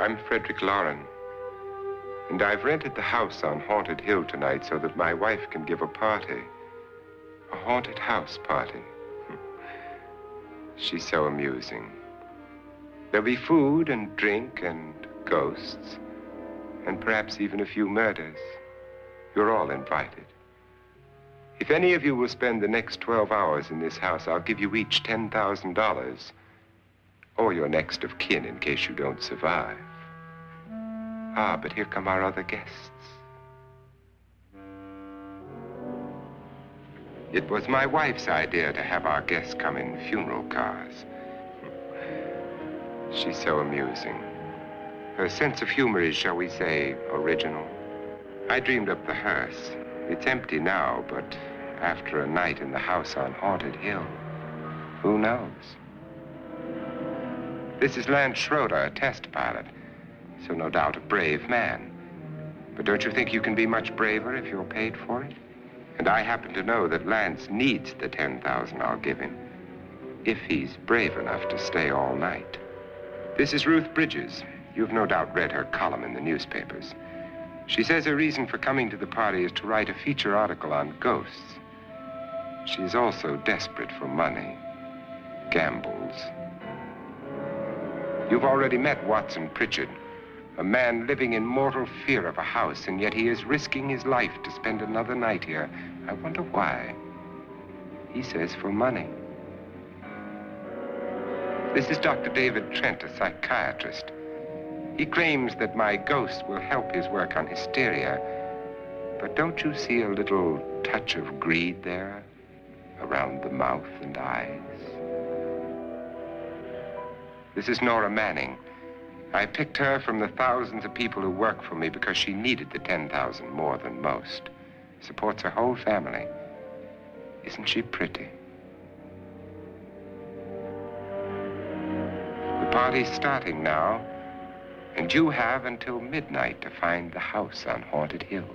I'm Frederick Lauren, and I've rented the house on Haunted Hill tonight so that my wife can give a party. A haunted house party. She's so amusing. There'll be food and drink and ghosts, and perhaps even a few murders. You're all invited. If any of you will spend the next 12 hours in this house, I'll give you each $10,000. Or your next of kin in case you don't survive. Ah, but here come our other guests. It was my wife's idea to have our guests come in funeral cars. She's so amusing. Her sense of humor is, shall we say, original. I dreamed up the hearse. It's empty now, but after a night in the house on Haunted Hill, who knows? This is Lance Schroeder, a test pilot, so no doubt a brave man. But don't you think you can be much braver if you're paid for it? And I happen to know that Lance needs the $10,000 I'll give him, if he's brave enough to stay all night. This is Ruth Bridges. You've no doubt read her column in the newspapers. She says her reason for coming to the party is to write a feature article on ghosts. She's also desperate for money, gambles. You've already met Watson Pritchard, a man living in mortal fear of a house, and yet he is risking his life to spend another night here. I wonder why. He says for money. This is Dr. David Trent, a psychiatrist. He claims that my ghost will help his work on hysteria. But don't you see a little touch of greed there around the mouth and eyes? This is Nora Manning. I picked her from the thousands of people who work for me because she needed the $10,000 more than most. Supports her whole family. Isn't she pretty? The party's starting now, and you have until midnight to find the house on Haunted Hill.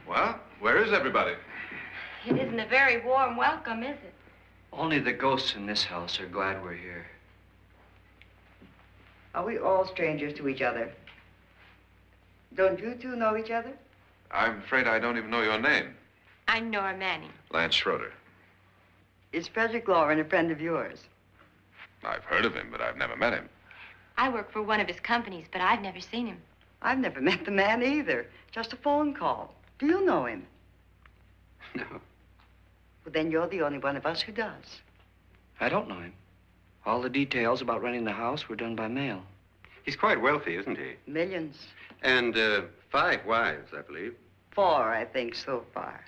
Well, where is everybody? It isn't a very warm welcome, is it? Only the ghosts in this house are glad we're here. Are we all strangers to each other? Don't you two know each other? I'm afraid I don't even know your name. I'm Nora Manning. Lance Schroeder. Is Frederick Lauren a friend of yours? I've heard of him, but I've never met him. I work for one of his companies, but I've never seen him. I've never met the man either. Just a phone call. Do you know him? No, Well, then you're the only one of us who does. I don't know him. All the details about renting the house were done by mail. He's quite wealthy, isn't he? Millions. And 5 wives, I believe. 4, I think, so far.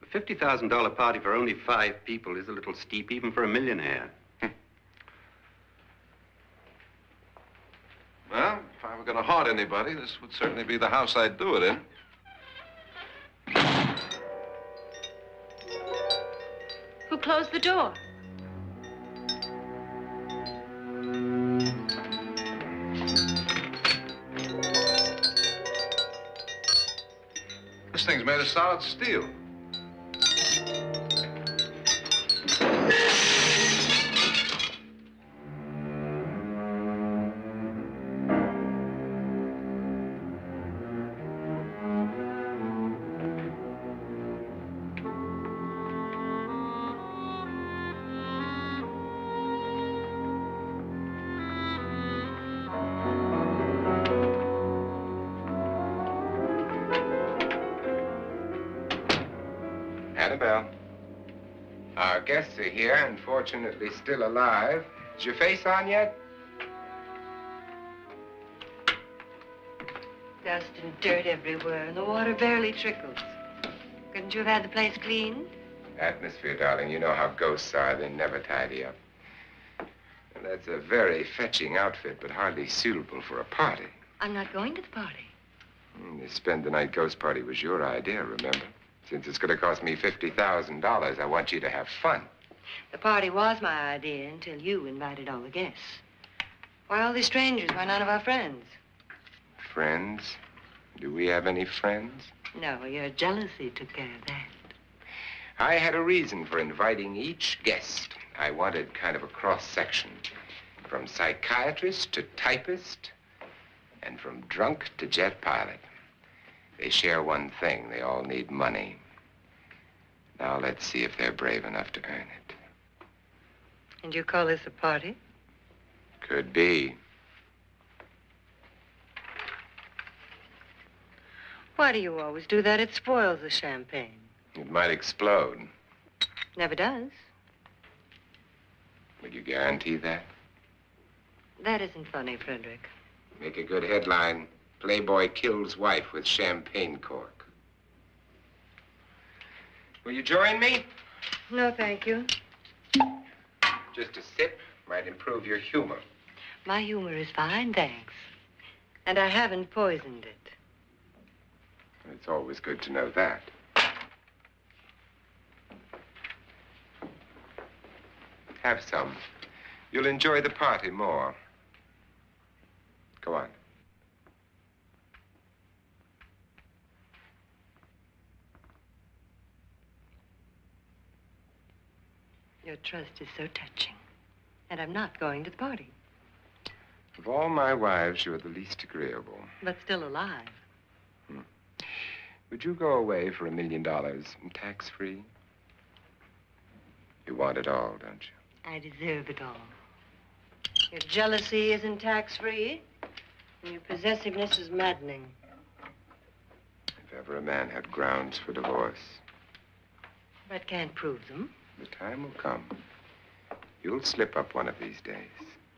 A $50,000 party for only 5 people is a little steep, even for a millionaire. Well, if I were going to haunt anybody, this would certainly be the house I'd do it in. Who closed the door? This thing's made of solid steel. Annabelle, our guests are here, unfortunately still alive. Is your face on yet? Dust and dirt everywhere, and the water barely trickles. Couldn't you have had the place cleaned? Atmosphere, darling. You know how ghosts are. They never tidy up. And that's a very fetching outfit, but hardly suitable for a party. I'm not going to the party. The spend-the-night ghost party was your idea, remember? Since it's going to cost me $50,000, I want you to have fun. The party was my idea until you invited all the guests. Why, all these strangers were none of our friends. Friends? Do we have any friends? No, your jealousy took care of that. I had a reason for inviting each guest. I wanted kind of a cross-section. From psychiatrist to typist, and from drunk to jet pilot. They share one thing. They all need money. Now let's see if they're brave enough to earn it. And you call this a party? Could be. Why do you always do that? It spoils the champagne. It might explode. Never does. Would you guarantee that? That isn't funny, Frederick. Make a good headline. Playboy kills wife with champagne cork. Will you join me? No, thank you. Just a sip might improve your humor. My humor is fine, thanks. And I haven't poisoned it. It's always good to know that. Have some. You'll enjoy the party more. Go on. Your trust is so touching. And I'm not going to the party. Of all my wives, you're the least agreeable. But still alive. Would you go away for $1 million tax-free? You want it all, don't you? I deserve it all. Your jealousy isn't tax-free. And your possessiveness is maddening. If ever a man had grounds for divorce. But can't prove them. The time will come. You'll slip up one of these days.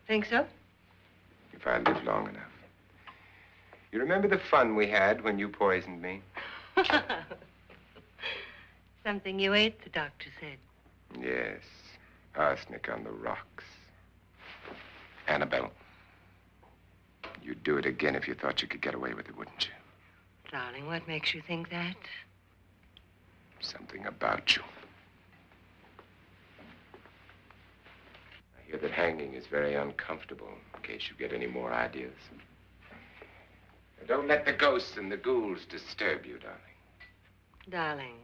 Think so? If I live long enough. You remember the fun we had when you poisoned me? Something you ate, the doctor said. Yes. Arsenic on the rocks. Annabelle, you'd do it again if you thought you could get away with it, wouldn't you? Darling, what makes you think that? Something about you. I hear that hanging is very uncomfortable, in case you get any more ideas. Now, don't let the ghosts and the ghouls disturb you, darling. Darling,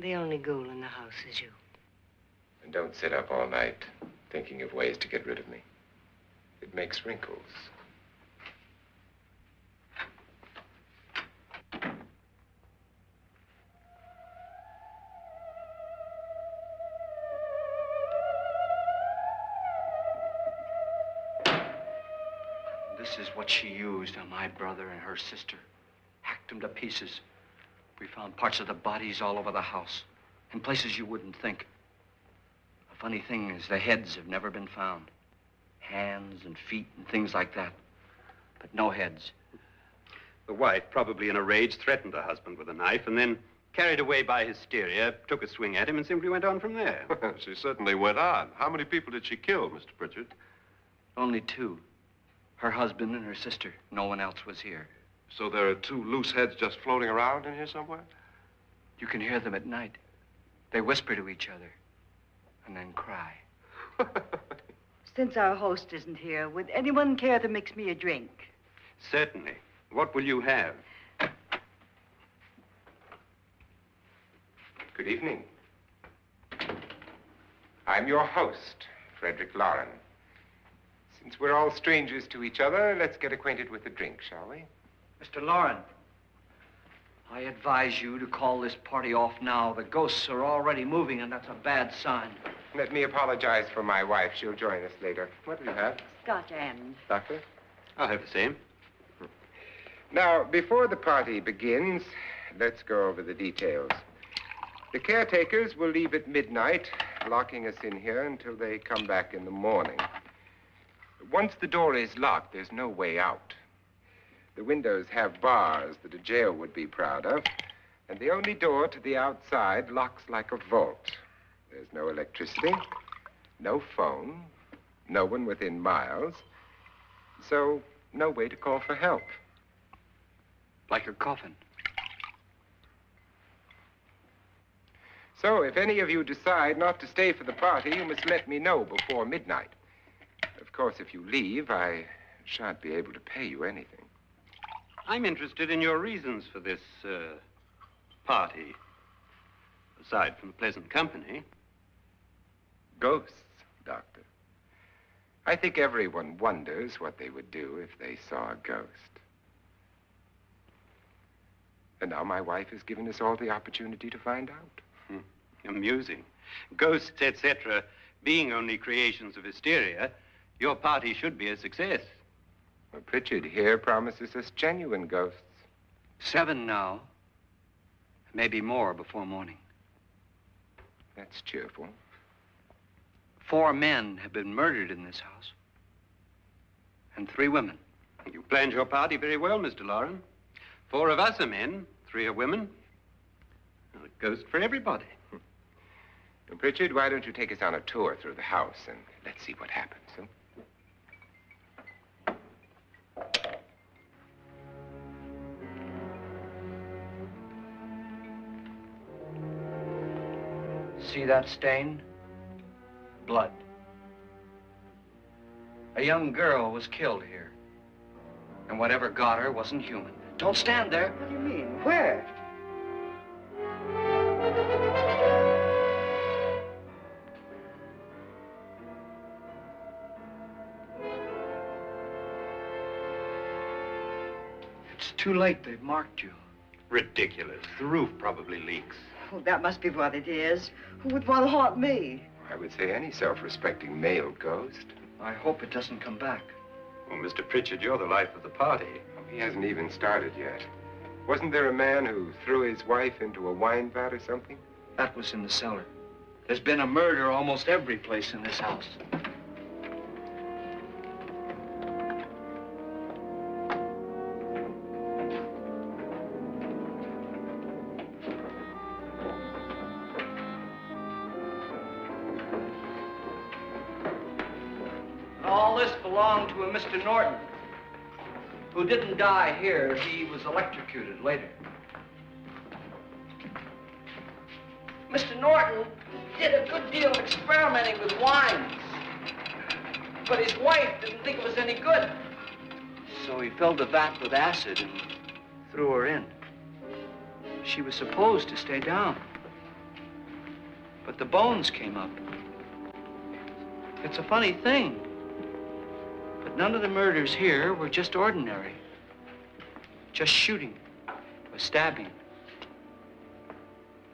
the only ghoul in the house is you. And don't sit up all night thinking of ways to get rid of me. It makes wrinkles. This is what she used on my brother and her sister. Hacked them to pieces. We found parts of the bodies all over the house, in places you wouldn't think. The funny thing is the heads have never been found. Hands and feet and things like that. But no heads. The wife, probably in a rage, threatened her husband with a knife and then, carried away by hysteria, took a swing at him and simply went on from there. She certainly went on. How many people did she kill, Mr. Pritchard? Only two. Her husband and her sister. No one else was here. So there are two loose heads just floating around in here somewhere? You can hear them at night. They whisper to each other and then cry. Since our host isn't here, would anyone care to mix me a drink? Certainly. What will you have? Good evening. I'm your host, Frederick Lauren. Since we're all strangers to each other, let's get acquainted with a drink, shall we? Mr. Lauren, I advise you to call this party off now. The ghosts are already moving, and that's a bad sign. Let me apologize for my wife. She'll join us later. What will you have? Scotch and. Doctor? I'll have the same. Now, before the party begins, let's go over the details. The caretakers will leave at midnight, locking us in here until they come back in the morning. Once the door is locked, there's no way out. The windows have bars that a jail would be proud of, and the only door to the outside locks like a vault. There's no electricity, no phone, no one within miles, so no way to call for help. Like a coffin. So if any of you decide not to stay for the party, you must let me know before midnight. Of course, if you leave, I shan't be able to pay you anything. I'm interested in your reasons for this, party. Aside from the pleasant company. Ghosts, Doctor. I think everyone wonders what they would do if they saw a ghost. And now my wife has given us all the opportunity to find out. Amusing. Ghosts, etc., being only creations of hysteria, your party should be a success. Well, Pritchard here promises us genuine ghosts. 7 now. Maybe more before morning. That's cheerful. 4 men have been murdered in this house. And 3 women. You planned your party very well, Mr. Lauren. 4 of us are men, 3 are women. Well, a ghost for everybody. Well, Pritchard, why don't you take us on a tour through the house and let's see what happens, huh? See that stain? Blood. A young girl was killed here. And whatever got her wasn't human. Don't stand there. What do you mean? Where? It's too late. They've marked you. Ridiculous. The roof probably leaks. Oh, that must be what it is. Who would want to haunt me? I would say any self-respecting male ghost. I hope it doesn't come back. Well, Mr. Pritchard, you're the life of the party. Oh, he hasn't even started yet. Wasn't there a man who threw his wife into a wine vat or something? That was in the cellar. There's been a murder almost every place in this house. All this belonged to a Mr. Norton, who didn't die here. He was electrocuted later. Mr. Norton did a good deal of experimenting with wines, but his wife didn't think it was any good. So he filled the vat with acid and threw her in. She was supposed to stay down. But the bones came up. It's a funny thing, but none of the murders here were just ordinary. Just shooting or stabbing.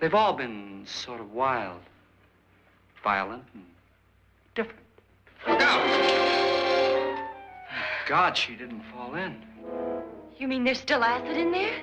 They've all been sort of wild, violent, and different. Look out! God, she didn't fall in. You mean there's still acid in there?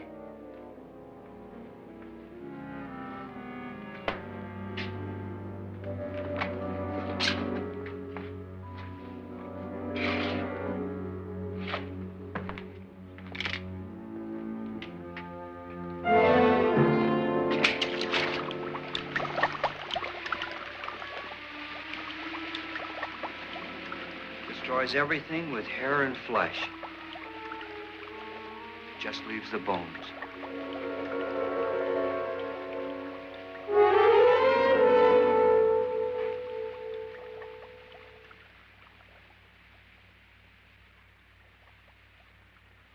Destroys everything with hair and flesh. Just leaves the bones.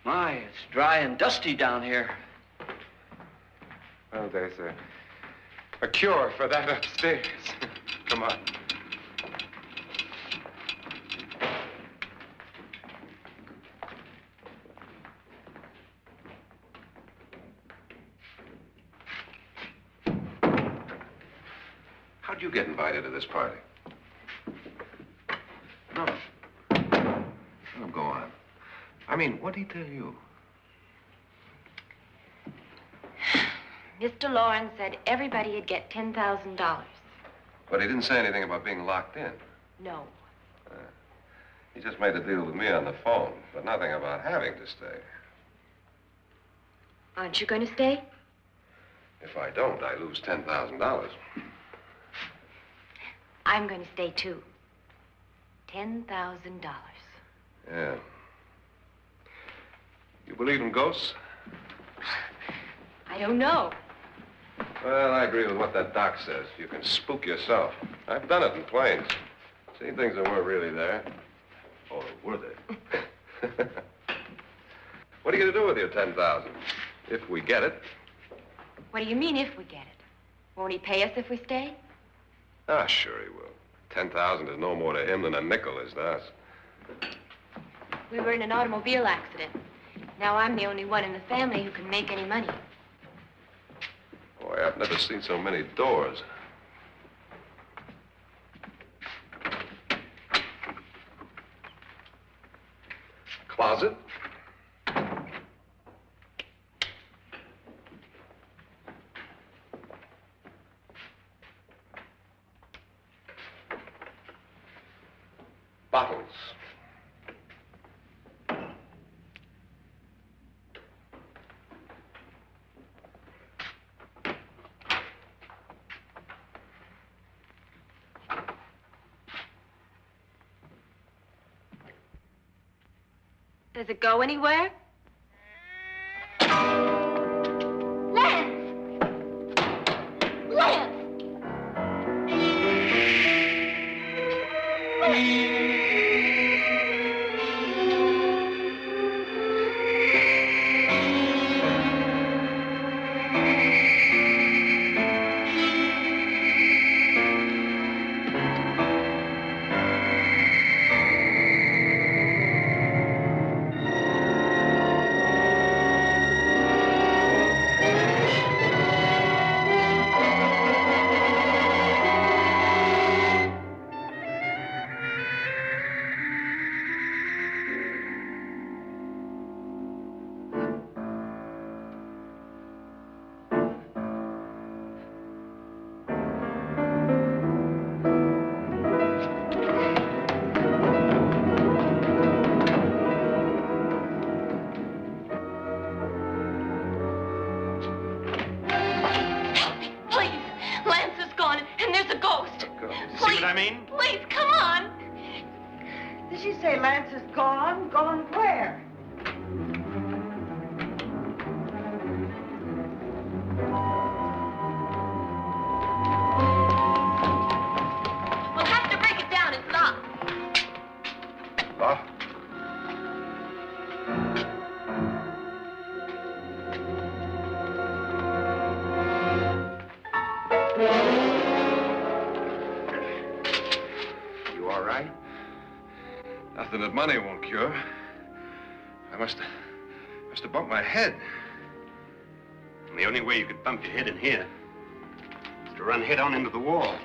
My, it's dry and dusty down here. Well, there's a cure for that upstairs. Come on. How'd you get invited to this party? No. No, go on. I mean, what'd he tell you? Mr. Lawrence said everybody'd get $10,000. But he didn't say anything about being locked in. No. He just made a deal with me on the phone, but nothing about having to stay. Aren't you going to stay? If I don't, I lose $10,000. I'm going to stay, too. $10,000. Yeah. You believe in ghosts? I don't know. Well, I agree with what that doc says. You can spook yourself. I've done it in planes. Seen things that weren't really there. Or were they? What are you going to do with your $10,000? If we get it. What do you mean, if we get it? Won't he pay us if we stay? Ah, sure he will. 10,000 is no more to him than a nickel is to us. We were in an automobile accident. Now I'm the only one in the family who can make any money. Boy, I've never seen so many doors. Closet. Bottles. Does it go anywhere? Lance! Lance! Please, come on. Did she say Lance is gone? Gone where? We'll have to break it down. It's locked. What? something that money won't cure. I must have bumped my head. And the only way you could bump your head in here is to run head on into the wall.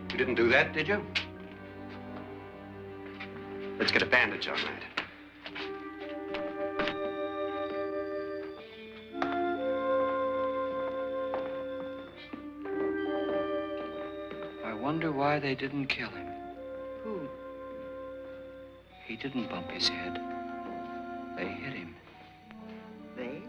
You didn't do that, did you? Let's get a bandage on that. I wonder why they didn't kill him. Who? He didn't bump his head. They hit him. They?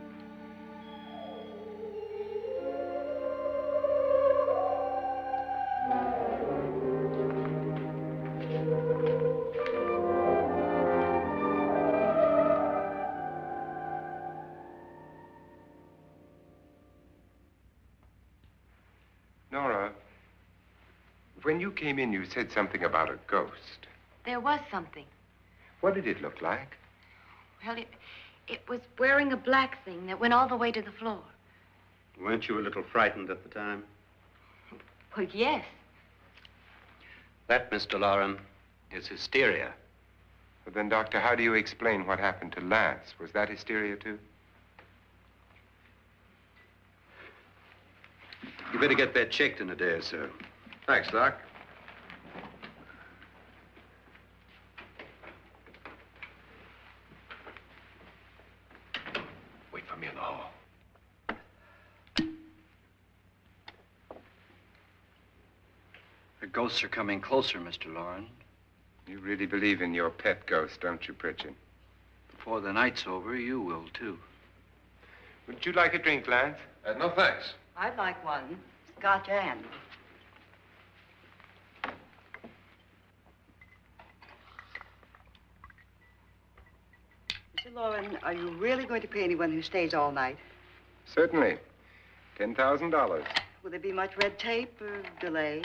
Nora, when you came in, you said something about a ghost. There was something. What did it look like? Well, it was wearing a black thing that went all the way to the floor. Weren't you a little frightened at the time? Well, yes. That, Mr. Loren, is hysteria. Well, then, Doctor, how do you explain what happened to Lance? Was that hysteria, too? You better get that checked in a day or so. Thanks, Doc. Wait for me in the hall. The ghosts are coming closer, Mr. Loren. You really believe in your pet ghost, don't you, Pritchard? Before the night's over, you will, too. Would you like a drink, Lance? No, thanks. I'd like one. Scotch and. Mr. Loren, are you really going to pay anyone who stays all night? Certainly. $10,000. Will there be much red tape or delay?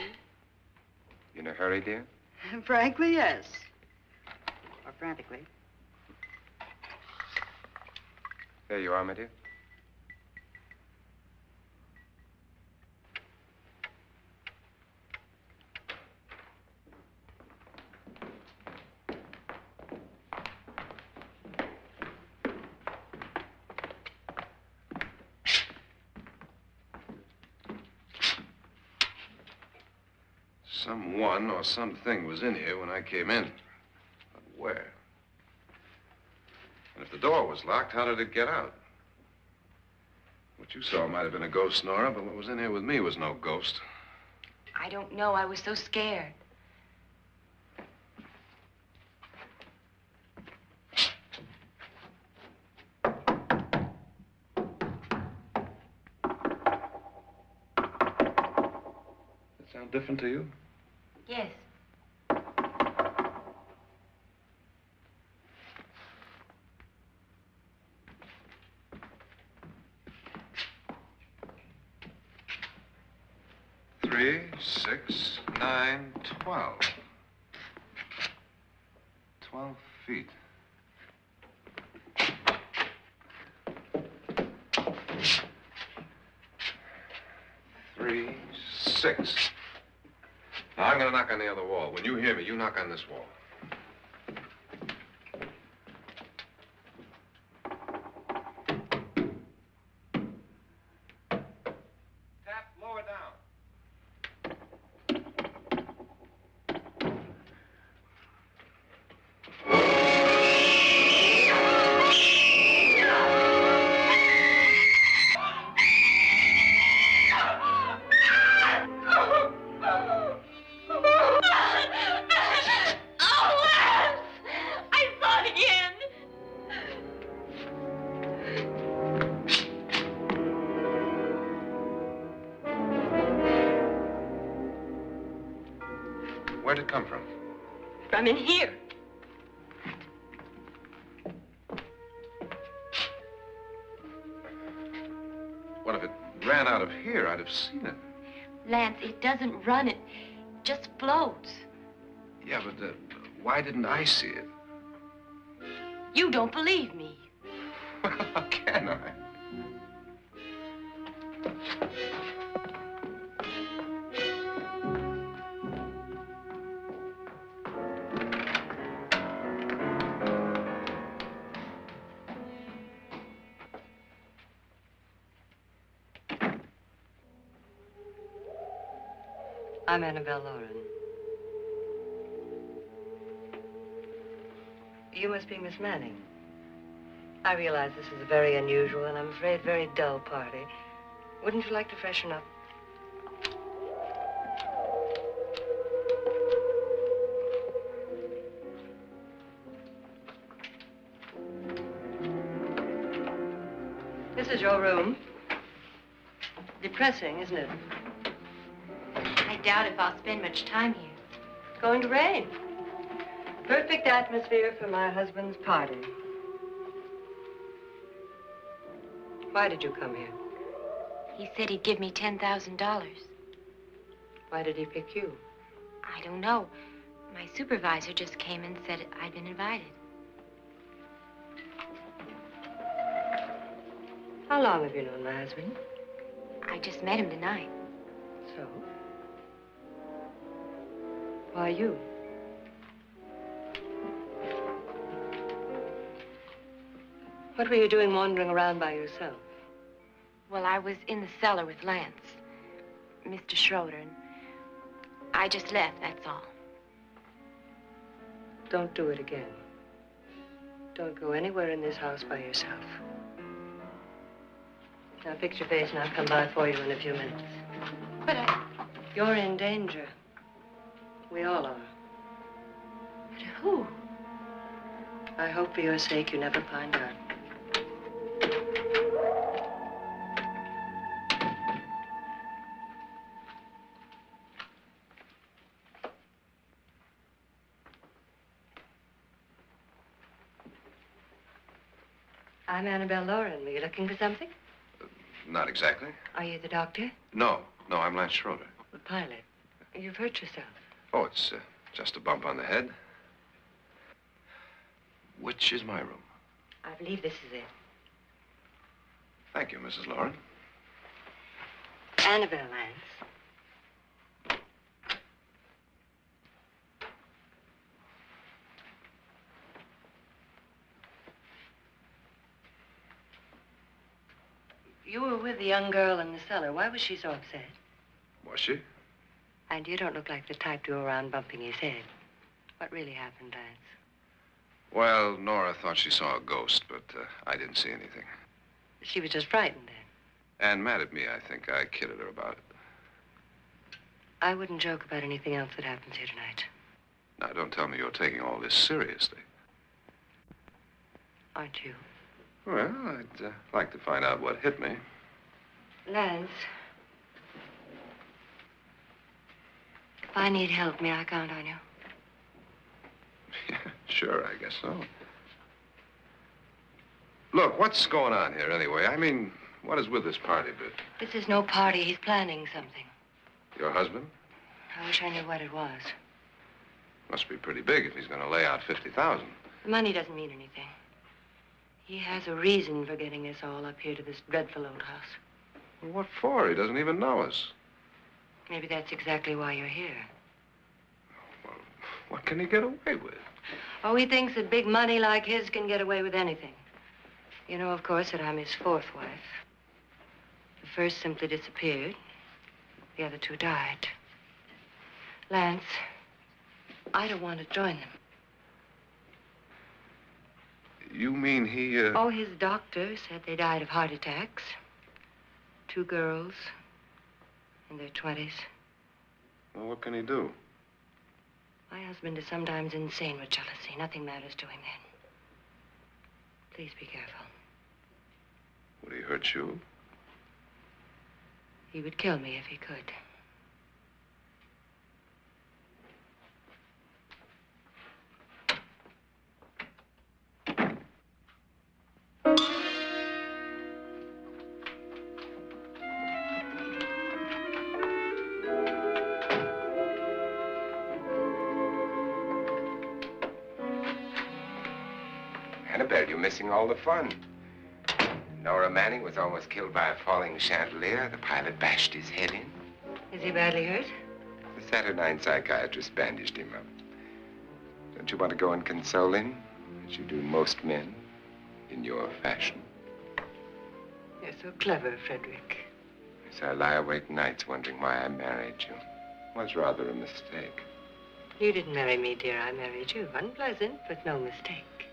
You in a hurry, dear? Frankly, yes. Or frantically. There you are, my dear. Someone or something was in here when I came in. But where? And if the door was locked, how did it get out? What you saw might have been a ghost, Nora, but what was in here with me was no ghost. I don't know. I was so scared. That sound different to you? Yes. Three, 6, 9, 12. 12 feet. Three, 6. Now, I'm going to knock on the other wall. When you hear me, you knock on this wall. Tap lower down. Where'd it come from? From in here. What if it ran out of here? I'd have seen it. Lance, it doesn't run. It just floats. Yeah, but why didn't I see it? You don't believe me. Well, how can I? I'm Annabelle Lauren. You must be Miss Manning. I realize this is a very unusual and I'm afraid very dull party. Wouldn't you like to freshen up? This is your room. Depressing, isn't it? I doubt if I'll spend much time here. It's going to rain. Perfect atmosphere for my husband's party. Why did you come here? He said he'd give me $10,000. Why did he pick you? I don't know. My supervisor just came and said I'd been invited. How long have you known my husband? I just met him tonight. So? Why you? What were you doing wandering around by yourself? Well, I was in the cellar with Lance, Mr. Schroeder, and I just left, that's all. Don't do it again. Don't go anywhere in this house by yourself. Now fix your face and I'll come by for you in a few minutes. But You're in danger. We all are. But who? I hope for your sake you never find out. I'm Annabelle Lauren. Were you looking for something? Not exactly. Are you the doctor? No, I'm Lance Schroeder. The pilot. You've hurt yourself. Oh, it's just a bump on the head. Which is my room? I believe this is it. Thank you, Mrs. Lauren. Annabelle Lance. You were with the young girl in the cellar. Why was she so upset? Was she? And you don't look like the type to go around bumping his head. What really happened, Lance? Well, Nora thought she saw a ghost, but I didn't see anything. She was just frightened then. And mad at me, I think. I kidded her about it. I wouldn't joke about anything else that happens here tonight. Now, don't tell me you're taking all this seriously. Aren't you? Well, I'd like to find out what hit me. Lance. If I need help, may I count on you? Yeah, sure, I guess so. Look, what's going on here anyway? I mean, what is with this party bit? This is no party. He's planning something. Your husband? I wish I knew what it was. Must be pretty big if he's going to lay out 50,000. The money doesn't mean anything. He has a reason for getting us all up here to this dreadful old house. Well, what for? He doesn't even know us. Maybe that's exactly why you're here. Well, what can he get away with? Oh, he thinks that big money like his can get away with anything. You know, of course, that I'm his fourth wife. The first simply disappeared. The other two died. Lance, I don't want to join them. You mean he, Oh, his doctor said they died of heart attacks. 2 girls in their 20s. Well, what can he do? My husband is sometimes insane with jealousy. Nothing matters to him then. Please be careful. Would he hurt you? He would kill me if he could. Annabelle, you're missing all the fun. Nora Manning was almost killed by a falling chandelier. The pilot bashed his head in. Is he badly hurt? The Saturnine psychiatrist bandaged him up. Don't you want to go and console him, as you do most men, in your fashion? You're so clever, Frederick. Yes, I lie awake nights wondering why I married you. Was rather a mistake. You didn't marry me, dear. I married you. Unpleasant, but no mistake.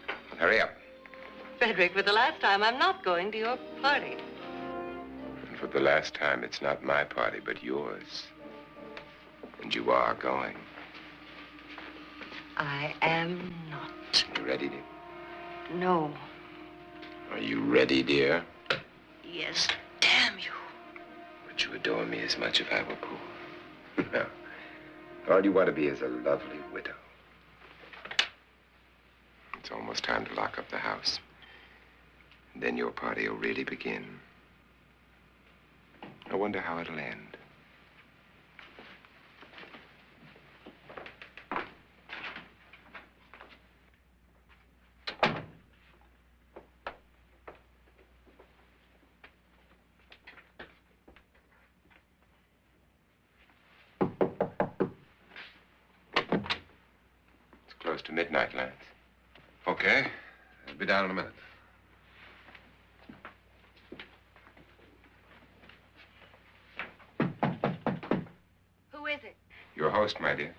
Well, hurry up. Frederick, for the last time, I'm not going to your party. And for the last time, it's not my party, but yours. And you are going. I am not. You ready, dear? No. Are you ready, dear? Yes, damn you. Would you adore me as much if I were poor? No. All you want to be is a lovely widow. It's almost time to lock up the house. And then your party will really begin. I wonder how it'll end. Close to midnight, Lance. Okay. I'll be down in a minute. Who is it? Your host, my dear.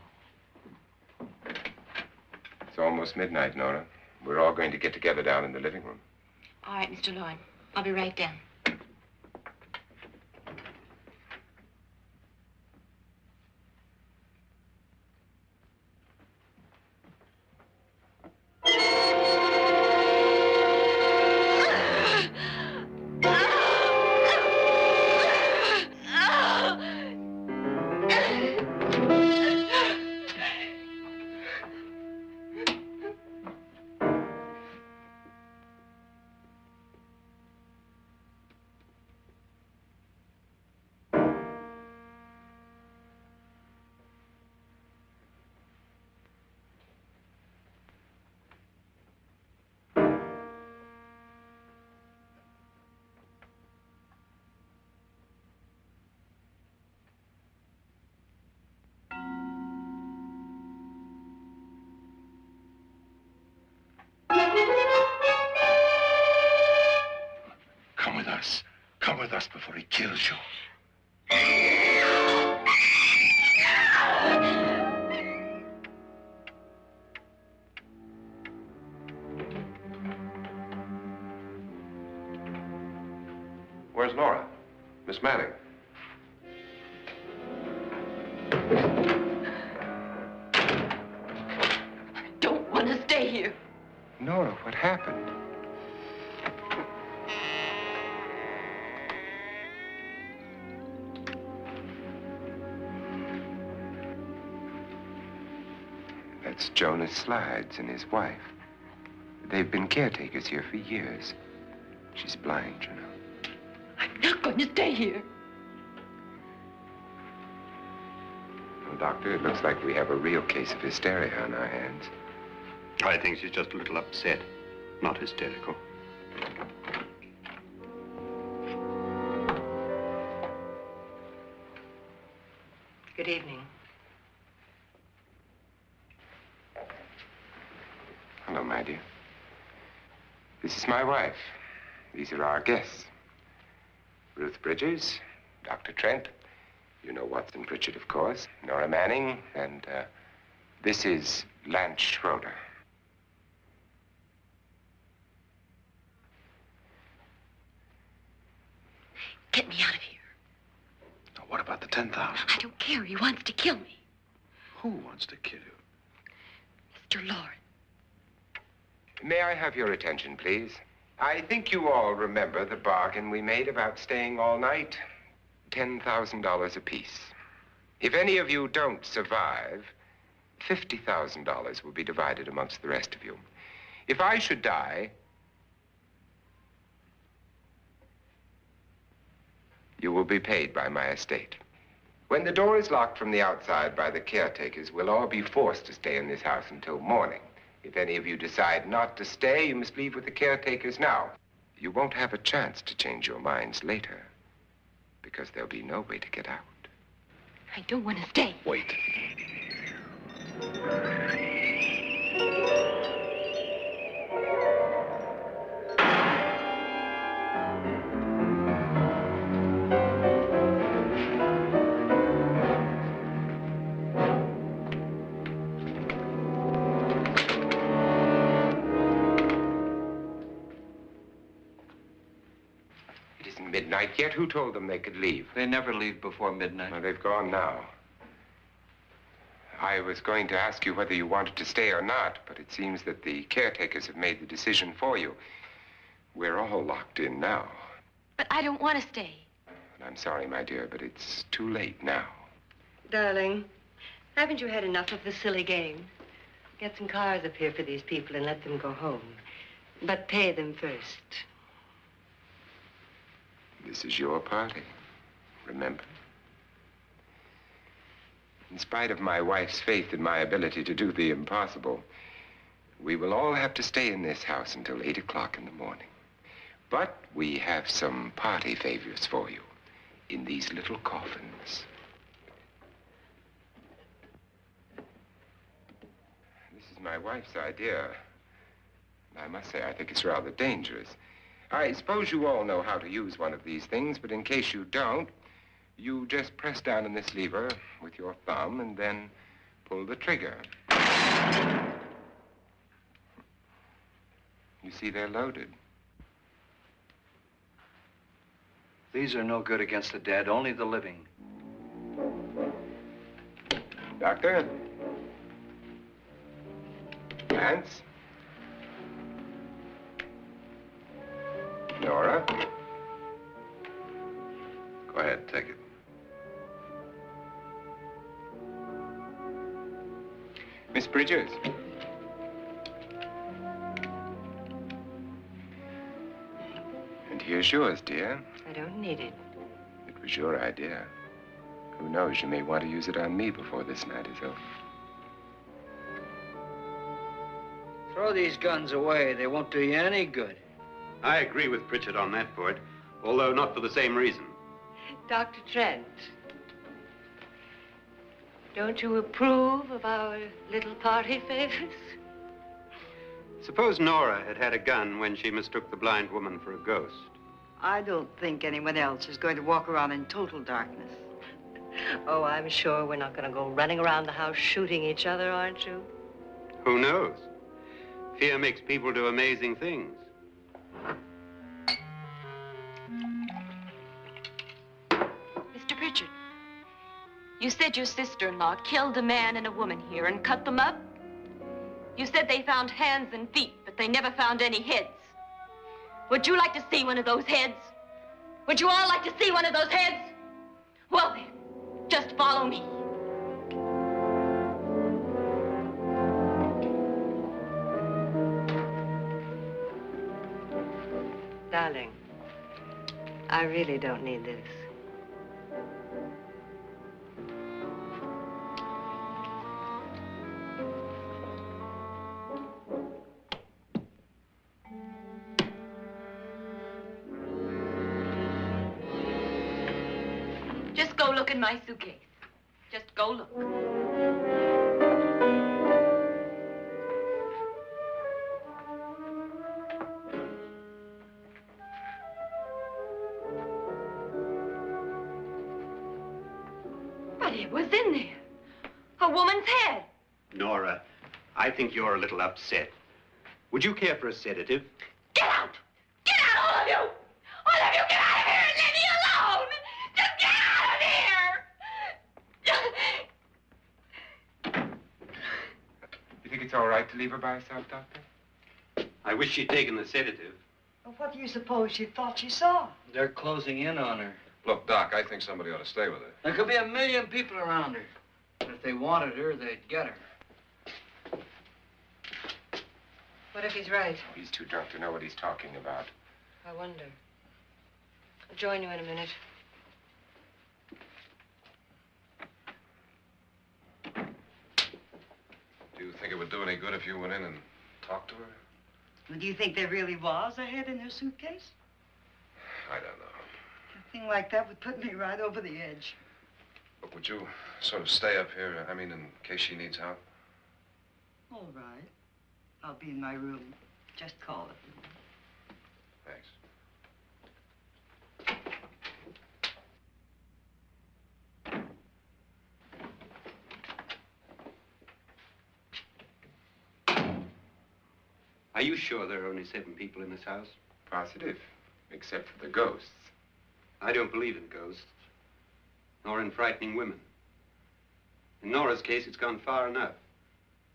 It's almost midnight, Nora. We're all going to get together down in the living room. All right, Mr. Lloyd. I'll be right down. Come with us. Come with us before he kills you. Where's Nora? Miss Manning. I don't want to stay here. Nora, what happened? That's Jonas Slides and his wife. They've been caretakers here for years. She's blind, you know. I'm not going to stay here. Well, Doctor, it looks like we have a real case of hysteria on our hands. I think she's just a little upset, not hysterical. Good evening. Hello, my dear. This is my wife. These are our guests. Ruth Bridges, Dr. Trent. You know Watson Pritchard, of course. Nora Manning, and this is Lance Schroeder. Get me out of here. Now, what about the 10,000? I don't care. He wants to kill me. Who wants to kill you? Mr. Lawrence. May I have your attention, please? I think you all remember the bargain we made about staying all night. $10,000 apiece. If any of you don't survive, $50,000 will be divided amongst the rest of you. If I should die, you will be paid by my estate. When the door is locked from the outside by the caretakers, we'll all be forced to stay in this house until morning. If any of you decide not to stay, you must leave with the caretakers now. You won't have a chance to change your minds later, because there'll be no way to get out. I don't want to stay. Wait. isn't midnight yet. Who told them they could leave? They never leave before midnight. Well, they've gone now. I was going to ask you whether you wanted to stay or not, but it seems that the caretakers have made the decision for you. We're all locked in now. But I don't want to stay. And I'm sorry, my dear, but it's too late now. Darling, haven't you had enough of the silly game? Get some cars up here for these people and let them go home. But pay them first. This is your party, remember? In spite of my wife's faith in my ability to do the impossible, we will all have to stay in this house until 8 o'clock in the morning. But we have some party favors for you in these little coffins. This is my wife's idea. I must say, I think it's rather dangerous. I suppose you all know how to use one of these things, but in case you don't, you just press down on this lever with your thumb and then pull the trigger. You see, they're loaded. These are no good against the dead, only the living. Doctor? Lance? Nora? Go ahead, take it. Miss Bridges? And here's yours, dear. I don't need it. It was your idea. Who knows, you may want to use it on me before this night is over. Throw these guns away. They won't do you any good. I agree with Pritchard on that point, although not for the same reason. Dr. Trent, don't you approve of our little party favors? Suppose Nora had had a gun when she mistook the blind woman for a ghost. I don't think anyone else is going to walk around in total darkness. Oh, I'm sure we're not going to go running around the house shooting each other, aren't you? Who knows? Fear makes people do amazing things. Mr. Pritchard, you said your sister-in-law killed a man and a woman here and cut them up? You said they found hands and feet, but they never found any heads. Would you like to see one of those heads? Would you all like to see one of those heads? Well then, just follow me. Darling, I really don't need this. Just go look in my suitcase. Just go look. But it was in there. A woman's head. Nora, I think you're a little upset. Would you care for a sedative? Get out! Get out, all of you! All of you, get out of here and leave me alone! Just get out of here! You think it's all right to leave her by herself, Doctor? I wish she'd taken the sedative. Well, what do you suppose she thought she saw? They're closing in on her. Look, Doc, I think somebody ought to stay with her. There could be 1,000,000 people around her. But if they wanted her, they'd get her. What if he's right? He's too drunk to know what he's talking about. I wonder. I'll join you in a minute. Do you think it would do any good if you went in and talked to her? Well, do you think there really was a head in her suitcase? I don't know. A thing like that would put me right over the edge. But would you sort of stay up here, I mean, in case she needs help? All right. I'll be in my room. Just call it. Thanks. Are you sure there are only 7 people in this house? Positive, except for the ghosts. I don't believe in ghosts, nor in frightening women. In Nora's case, it's gone far enough.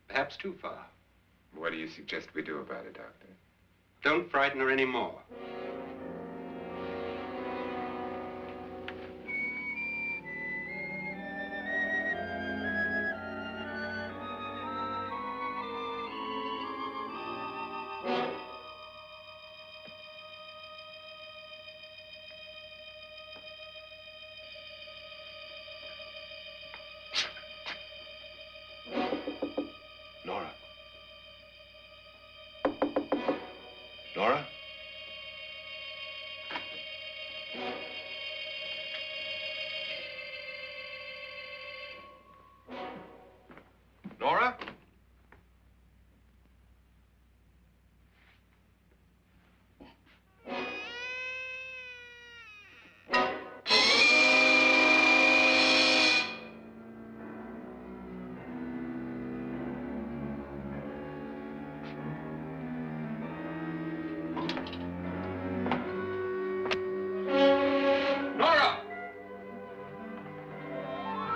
Perhaps too far. What do you suggest we do about it, Doctor? Don't frighten her anymore. Nora? Nora? Nora? Nora!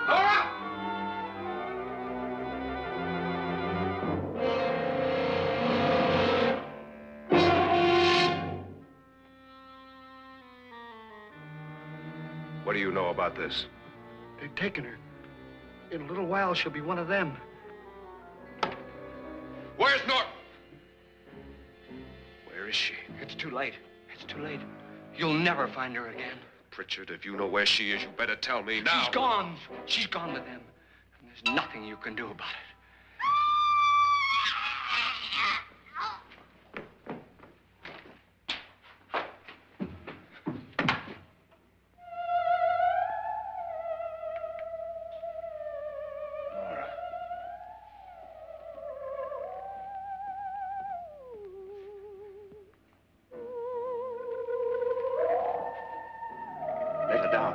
Nora! What do you know about this? They've taken her. In a little while, she'll be one of them. Where's Nora? Where is she? It's too late. It's too late. You'll never find her again. Pritchard, if you know where she is, you better tell me now. She's gone. She's gone with them. And there's nothing you can do about it. Nora. Let her down.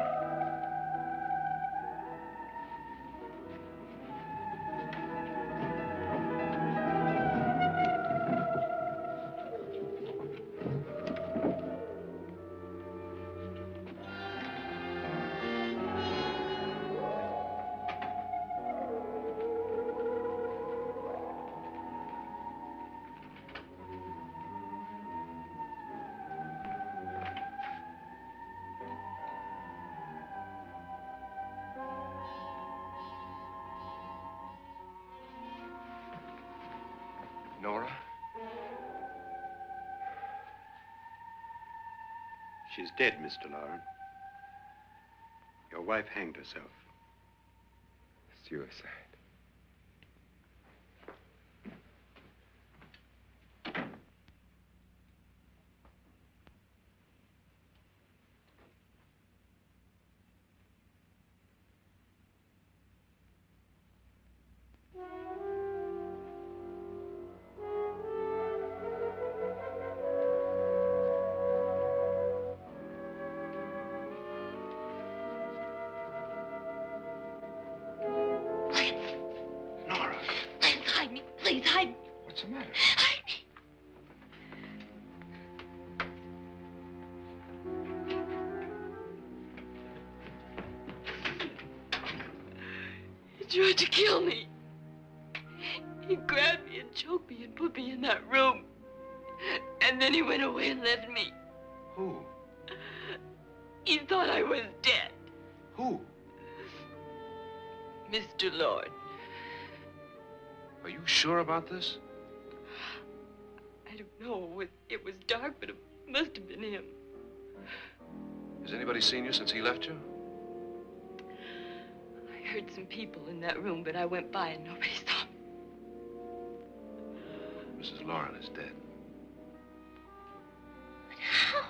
Nora? She's dead, Mr. Lauren. Your wife hanged herself. Suicide. Nora, Please hide me. Please hide me. what's the matter? Hide me. He tried to kill me. He grabbed me and choked me and put me in that room. And then he went away and left me. Who? He thought I was dead. Who? Mr. Lord. Are you sure about this? I don't know. It was dark, but it must have been him. Has anybody seen you since he left you? I heard some people in that room, but I went by and nobody saw me. Mrs. Lauren is dead. But how?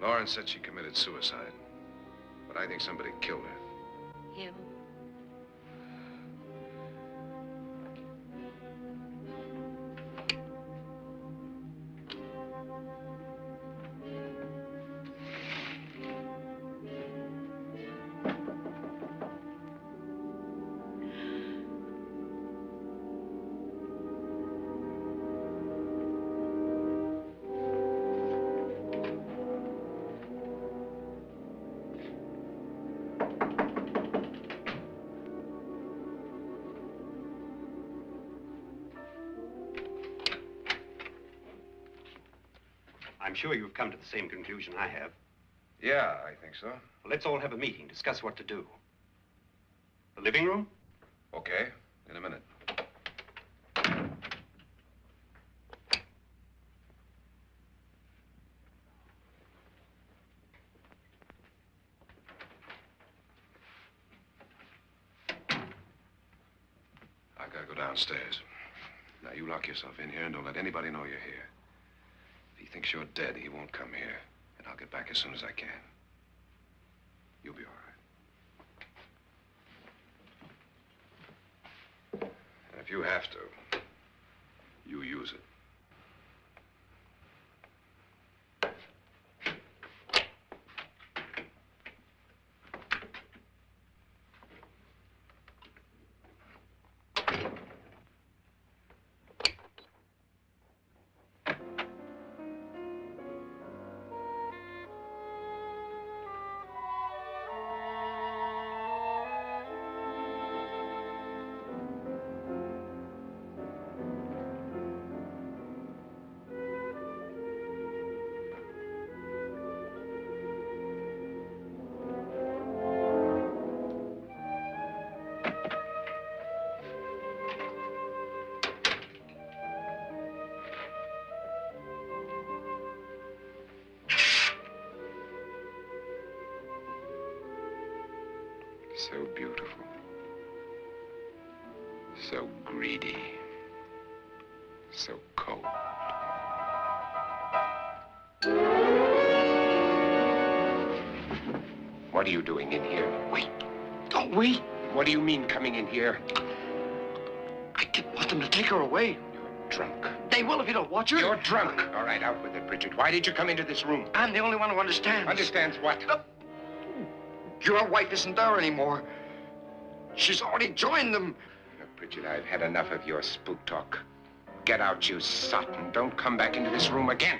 Lauren said she committed suicide, but I think somebody killed her. Him? I'm sure you've come to the same conclusion I have. Yeah, I think so. Well, let's all have a meeting, discuss what to do. The living room? Okay, in a minute. I gotta go downstairs. Now, you lock yourself in here and don't let anybody know you're here. If he thinks you're dead, he won't come here. And I'll get back as soon as I can. You'll be all right. And if you have to, you use it. So beautiful. So greedy. So cold. What are you doing in here? Wait. Don't wait. What do you mean coming in here? I didn't want them to take her away. You're drunk. They will if you don't watch her. You're drunk. All right, out with it, Bridget. Why did you come into this room? I'm the only one who understands. Understands what? Your wife isn't there anymore. She's already joined them. Look, Bridget, I've had enough of your spook talk. Get out, you sot, and don't come back into this room again.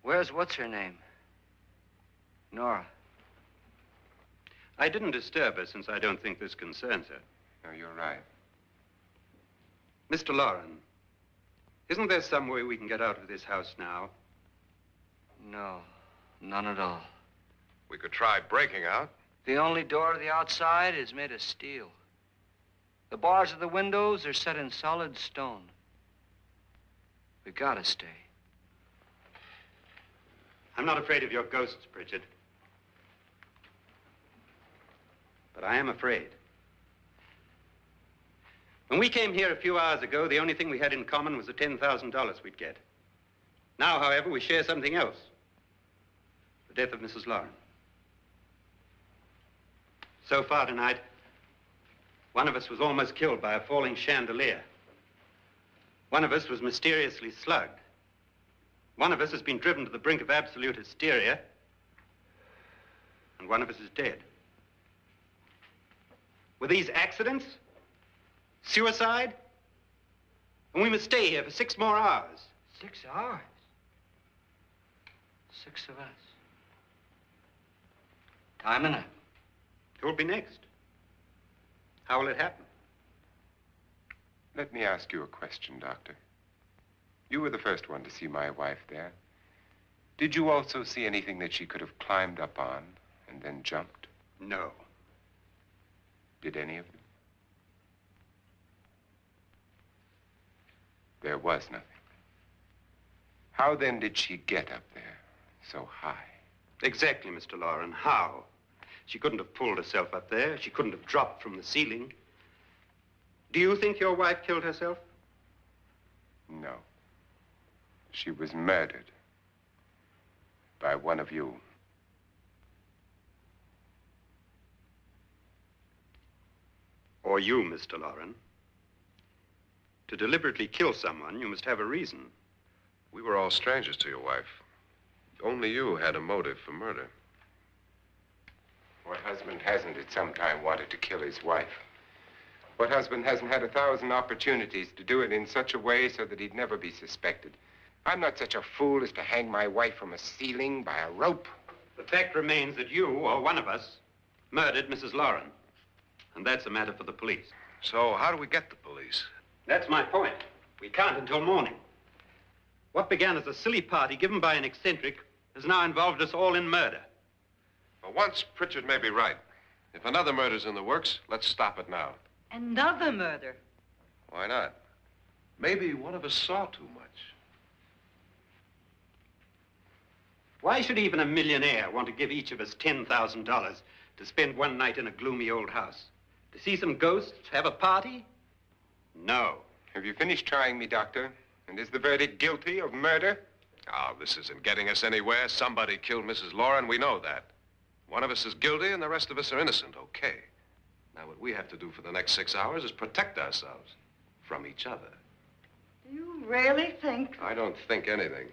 Where's what's-her-name? Nora. I didn't disturb her since I don't think this concerns her. No, you're right. Mr. Loren, isn't there some way we can get out of this house now? No, none at all. We could try breaking out. The only door to the outside is made of steel. The bars of the windows are set in solid stone. We gotta stay. I'm not afraid of your ghosts, Bridget. But I am afraid. When we came here a few hours ago, the only thing we had in common was the $10,000 we'd get. Now, however, we share something else. The death of Mrs. Loren. So far tonight, one of us was almost killed by a falling chandelier. One of us was mysteriously slugged. One of us has been driven to the brink of absolute hysteria, and one of us is dead. Were these accidents? Suicide? And we must stay here for 6 more hours. 6 hours? 6 of us. Time enough. Who will be next? How will it happen? Let me ask you a question, Doctor. You were the first one to see my wife there. Did you also see anything that she could have climbed up on and then jumped? No. Did any of you? There was nothing. How then did she get up there so high? Exactly, Mr. Loren. How? She couldn't have pulled herself up there. She couldn't have dropped from the ceiling. Do you think your wife killed herself? No. She was murdered by one of you. Or you, Mr. Loren. To deliberately kill someone, you must have a reason. We were all strangers to your wife. Only you had a motive for murder. What husband hasn't at some time wanted to kill his wife? What husband hasn't had 1,000 opportunities to do it in such a way so that he'd never be suspected? I'm not such a fool as to hang my wife from a ceiling by a rope. The fact remains that you, or one of us, murdered Mrs. Lauren. And that's a matter for the police. So how do we get the police? That's my point. We can't until morning. What began as a silly party given by an eccentric has now involved us all in murder. For once, Pritchard may be right. If another murder's in the works, let's stop it now. Another murder? Why not? Maybe one of us saw too much. Why should even a millionaire want to give each of us $10,000 to spend one night in a gloomy old house? To see some ghosts, have a party? No. Have you finished trying me, Doctor? And is the verdict guilty of murder? Oh, this isn't getting us anywhere. Somebody killed Mrs. Lauren. We know that. One of us is guilty and the rest of us are innocent, okay. Now, what we have to do for the next 6 hours is protect ourselves from each other. Do you really think? I don't think anything.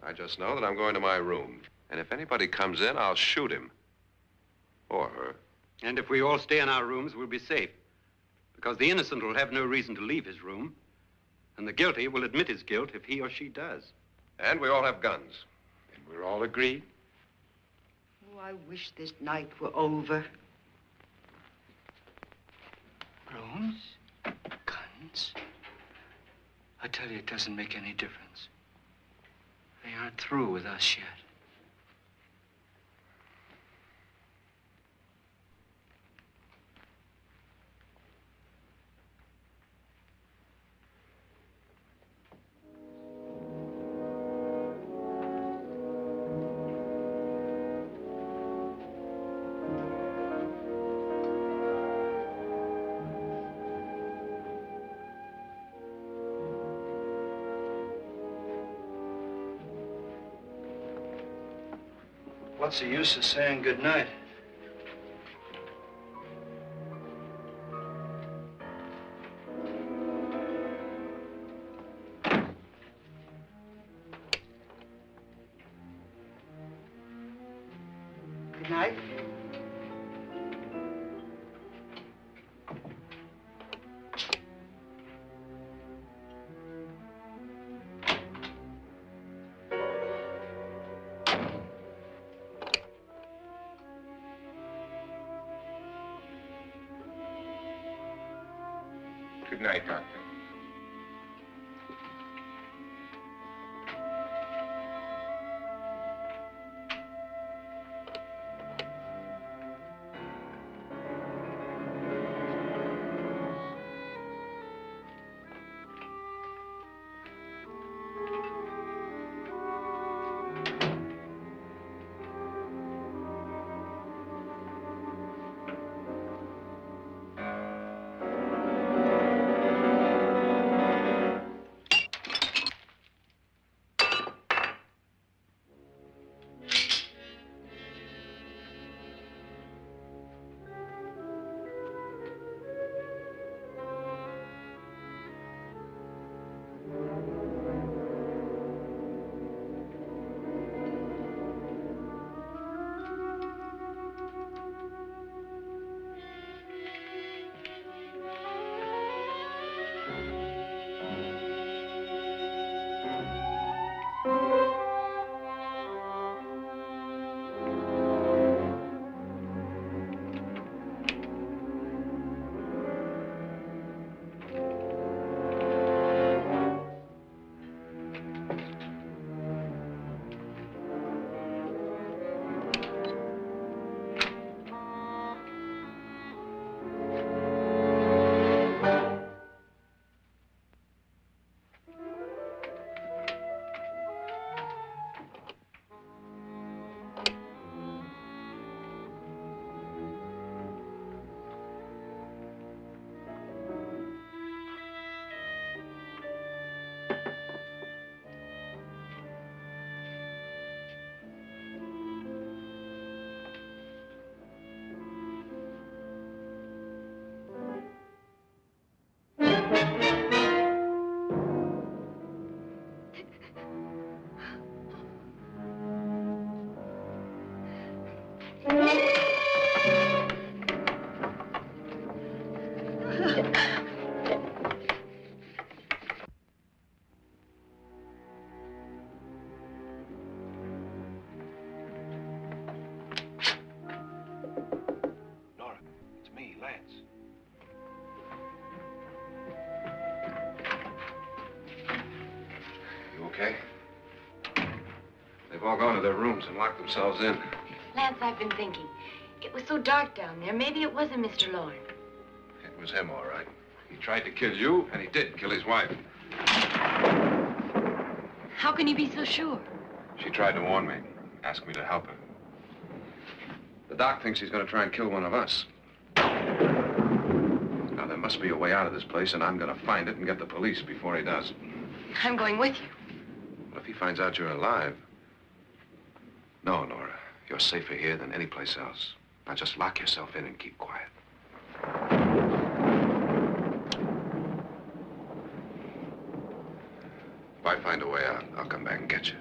I just know that I'm going to my room. And if anybody comes in, I'll shoot him. Or her. And if we all stay in our rooms, we'll be safe. Because the innocent will have no reason to leave his room. And the guilty will admit his guilt if he or she does. And we all have guns. And we're all agreed? Oh, I wish this night were over. Rooms? Guns? I tell you, it doesn't make any difference. They aren't through with us yet. What's the use of saying good night? Good night. Good night, Doctor. Nora, it's me, Lance. You okay? They've all gone to their rooms and locked themselves in. Lance, I've been thinking. It was so dark down there. Maybe it wasn't Mr. Lorne. It was him, all right. He tried to kill you, and he did kill his wife. How can you be so sure? She tried to warn me, asked me to help her. The doc thinks he's going to try and kill one of us. Now, there must be a way out of this place, and I'm going to find it and get the police before he does. I'm going with you. Well, if he finds out you're alive... No, Nora. You're safer here than any place else. Now, just lock yourself in and keep quiet. If I find a way out, I'll come back and get you.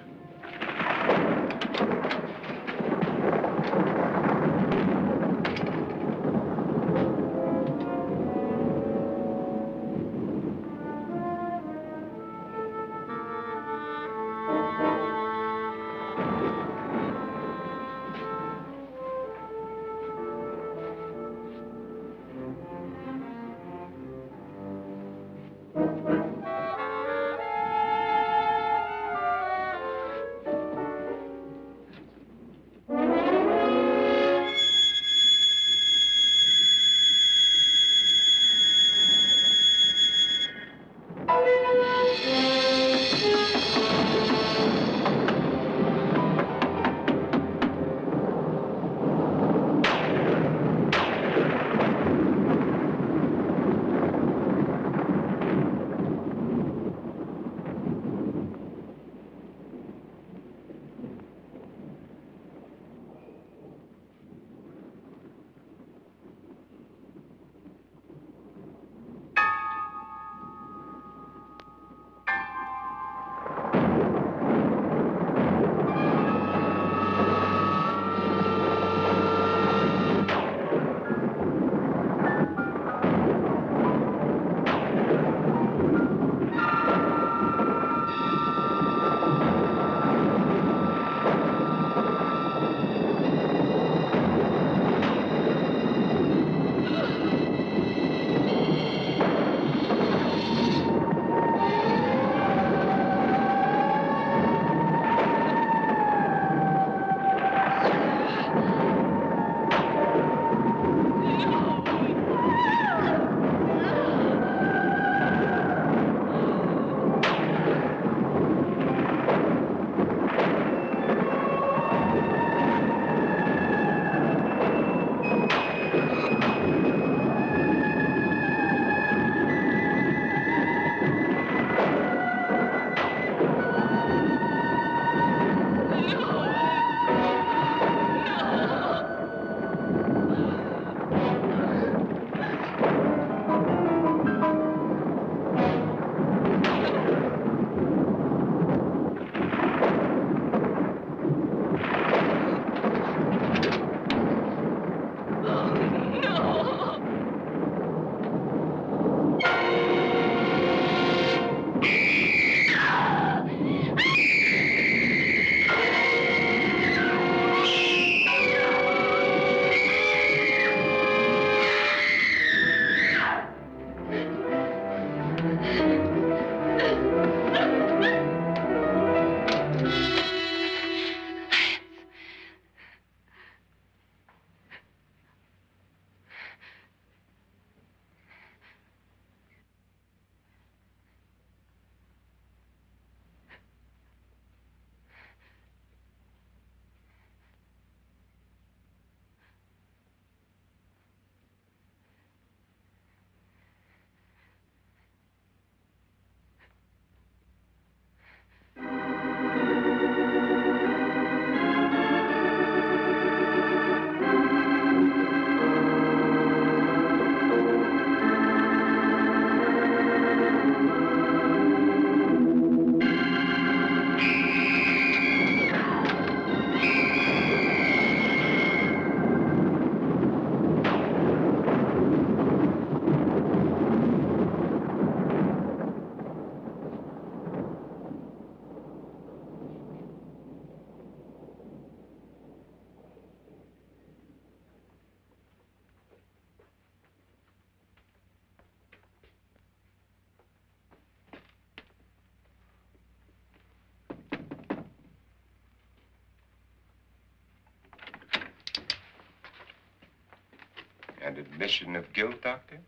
An admission of guilt, Doctor?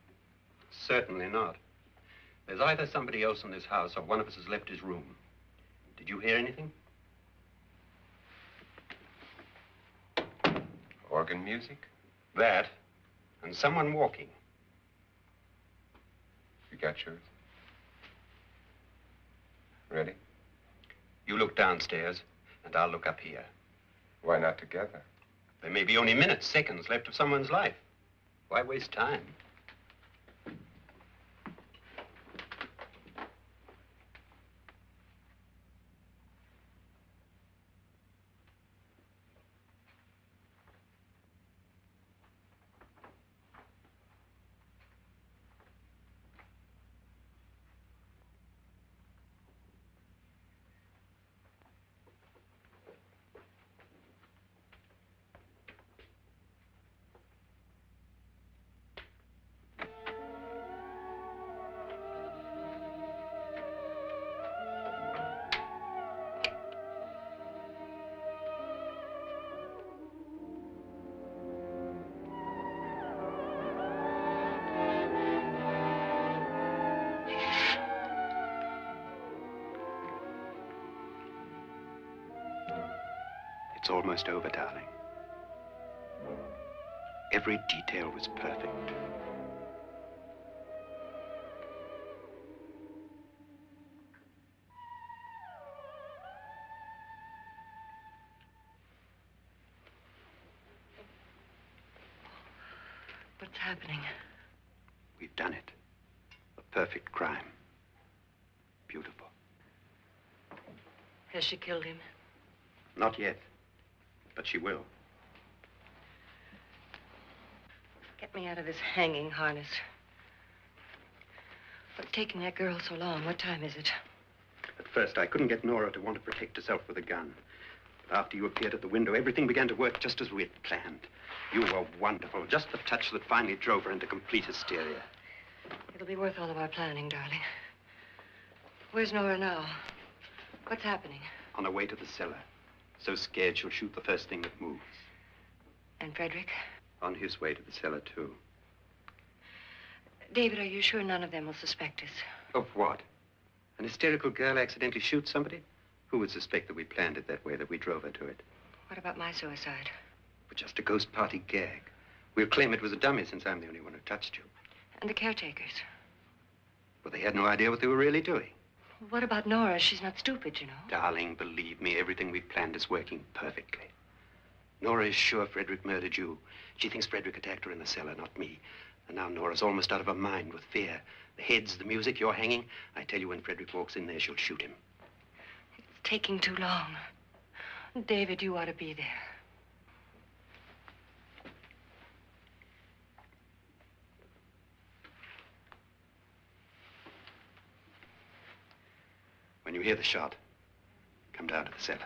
Certainly not. There's either somebody else in this house or one of us has left his room. Did you hear anything? Organ music? That, and someone walking. You got yours? Ready? You look downstairs, and I'll look up here. Why not together? There may be only minutes, seconds left of someone's life. Why waste time? It's almost over, darling. Every detail was perfect. What's happening? We've done it. A perfect crime. Beautiful. Has she killed him? Not yet, but she will. Get me out of this hanging harness. What's taking that girl so long? What time is it? At first, I couldn't get Nora to want to protect herself with a gun. But after you appeared at the window, everything began to work just as we had planned. You were wonderful. Just the touch that finally drove her into complete hysteria. It'll be worth all of our planning, darling. Where's Nora now? What's happening? On her way to the cellar. So scared she'll shoot the first thing that moves. And Frederick? On his way to the cellar, too. David, are you sure none of them will suspect us? Of what? An hysterical girl accidentally shoots somebody? Who would suspect that we planned it that way, that we drove her to it? What about my suicide? But just a ghost party gag. We'll claim it was a dummy since I'm the only one who touched you. And the caretakers? Well, they had no idea what they were really doing. What about Nora? She's not stupid, you know. Darling, believe me, everything we've planned is working perfectly. Nora is sure Frederick murdered you. She thinks Frederick attacked her in the cellar, not me. And now Nora's almost out of her mind with fear. The heads, the music, you're hanging. I tell you, when Frederick walks in there, she'll shoot him. It's taking too long. David, you ought to be there. When you hear the shot, come down to the cellar.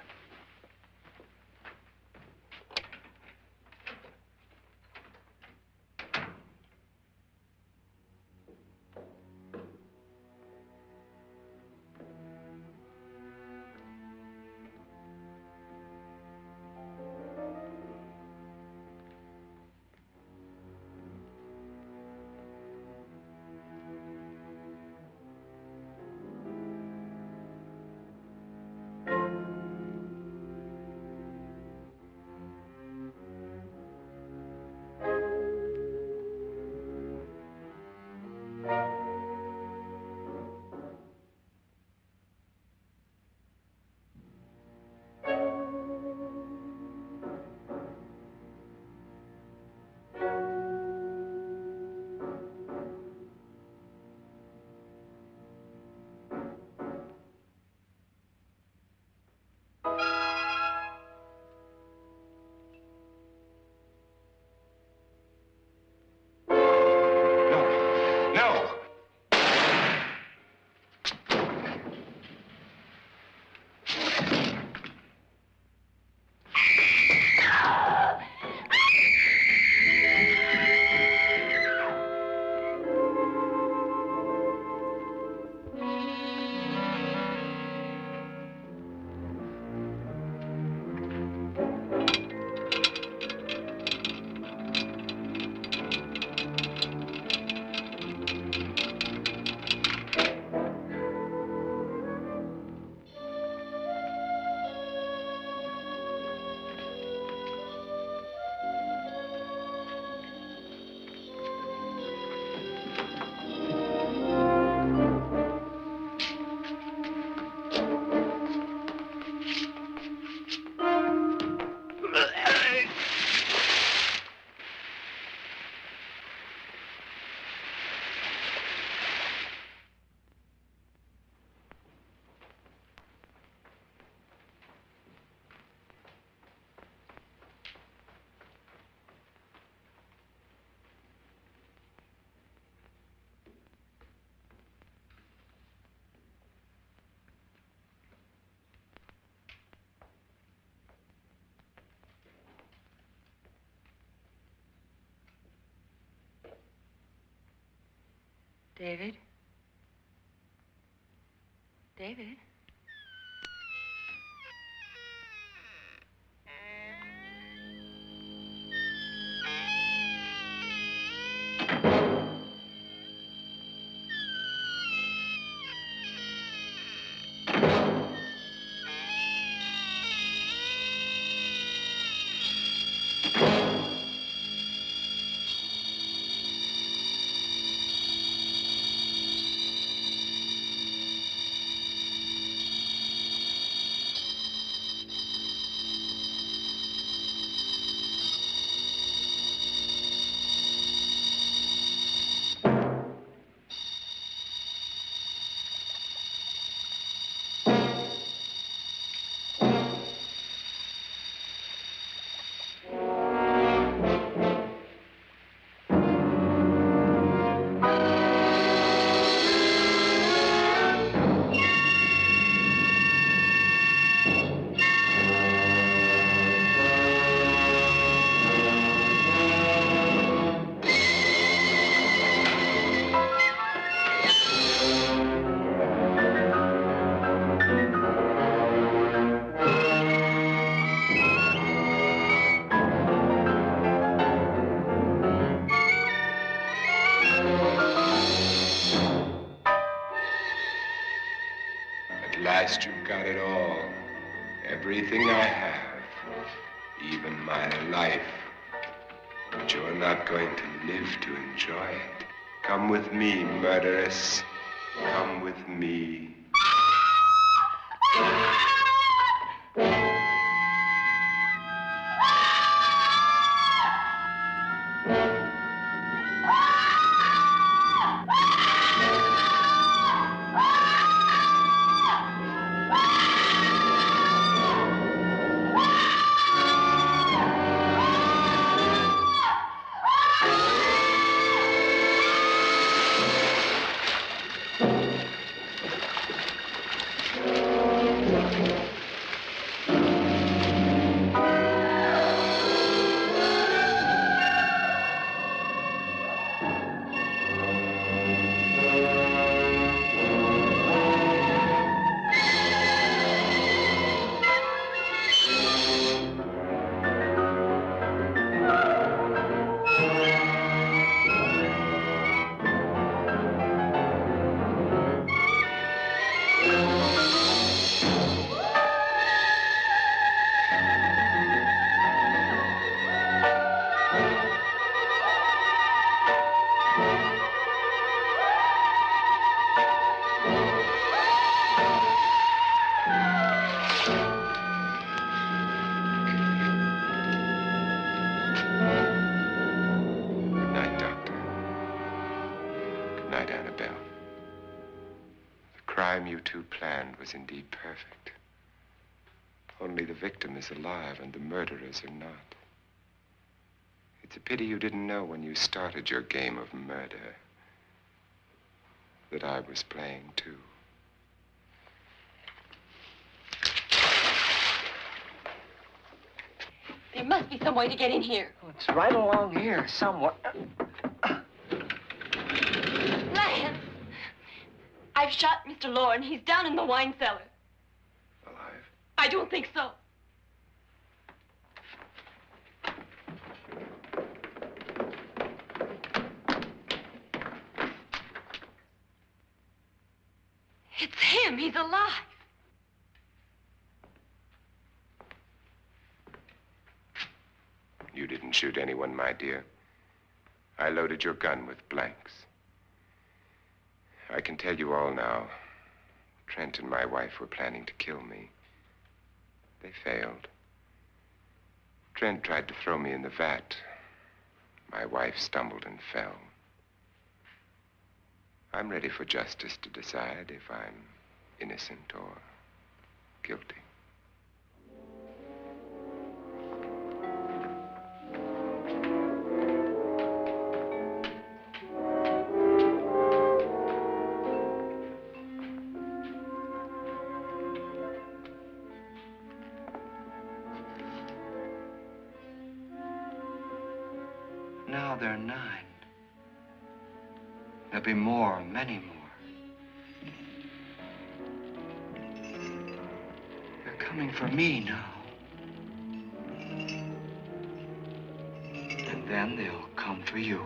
David? David? At last you've got it all. Everything I have. Even my life. But you're not going to live to enjoy it. Come with me, murderess. Come with me. Was indeed perfect. Only the victim is alive and the murderers are not. It's a pity you didn't know when you started your game of murder that I was playing too. There must be some way to get in here. Well, it's right along here somewhere. Lance! I've shot Mr. Loren. He's down in the wine cellar. Alive? I don't think so. It's him. He's alive. You didn't shoot anyone, my dear. I loaded your gun with blanks. I can tell you all now. Trent and my wife were planning to kill me. They failed. Trent tried to throw me in the vat. My wife stumbled and fell. I'm ready for justice to decide if I'm innocent or guilty. Now they're 9. There'll be more, many more. They're coming for me now. And then they'll come for you.